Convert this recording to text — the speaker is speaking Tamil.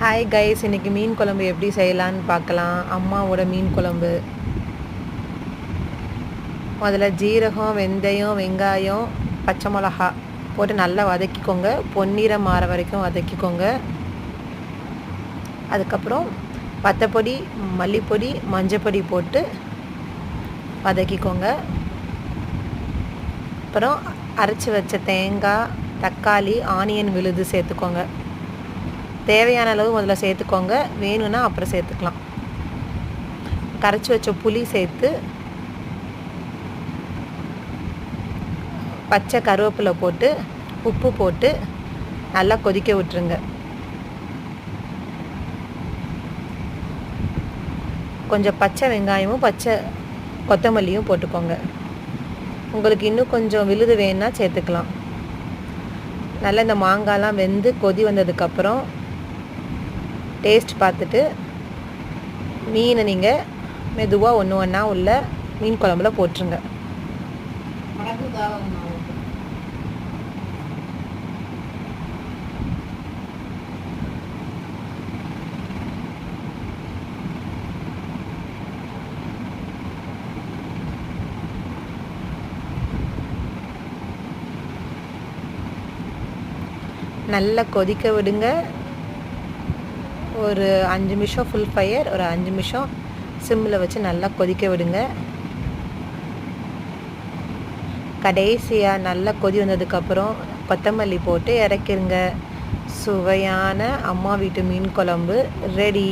ஹாய் கைஸ், இன்றைக்கி மீன் குழம்பு எப்படி செய்யலான்னு பார்க்கலாம். அம்மாவோட மீன் குழம்பு. முதல்ல ஜீரகம், வெந்தயம், வெங்காயம், பச்சை மிளகா போட்டு நல்லா வதக்கிக்கோங்க. பொன்னிறம் மாற வரைக்கும் வதக்கிக்கோங்க. அதுக்கப்புறம் வத்தப்பொடி, மல்லிப்பொடி, மஞ்சப்பொடி போட்டு வதக்கிக்கோங்க. அப்புறம் அரைச்சி வச்ச தேங்காய், தக்காளி, ஆனியன் விழுது சேர்த்துக்கோங்க. தேவையான அளவு முதல்ல சேர்த்துக்கோங்க. வேணும்னா அப்புறம் சேர்த்துக்கலாம். கரைச்சி வச்ச புளி சேர்த்து பச்சை கருவேப்பிலை போட்டு உப்பு போட்டு நல்லா கொதிக்க விட்டுருங்க. கொஞ்சம் பச்சை வெங்காயமும் பச்சை கொத்தமல்லியும் போட்டுக்கோங்க. உங்களுக்கு இன்னும் கொஞ்சம் விழுது வேணுன்னா சேர்த்துக்கலாம். நல்லா இந்த மாங்காய்லாம் வெந்து கொதி வந்ததுக்கப்புறம் டேஸ்ட் பார்த்துட்டு மீனை நீங்கள் மெதுவாக ஒன்று ஒன்றா உள்ள மீன் குழம்புல போட்டுருங்க. நல்லா கொதிக்க விடுங்க. ஒரு 5 நிமிஷம் ஃபுல் ஃபயர், ஒரு 5 நிமிஷம் சிம்மில் வச்சு நல்லா கொதிக்க விடுங்க. கடைசியாக நல்லா கொதி வந்ததுக்கப்புறம் கொத்தமல்லி போட்டு இறக்கிருங்க. சுவையான அம்மா வீட்டு மீன் குழம்பு ரெடி.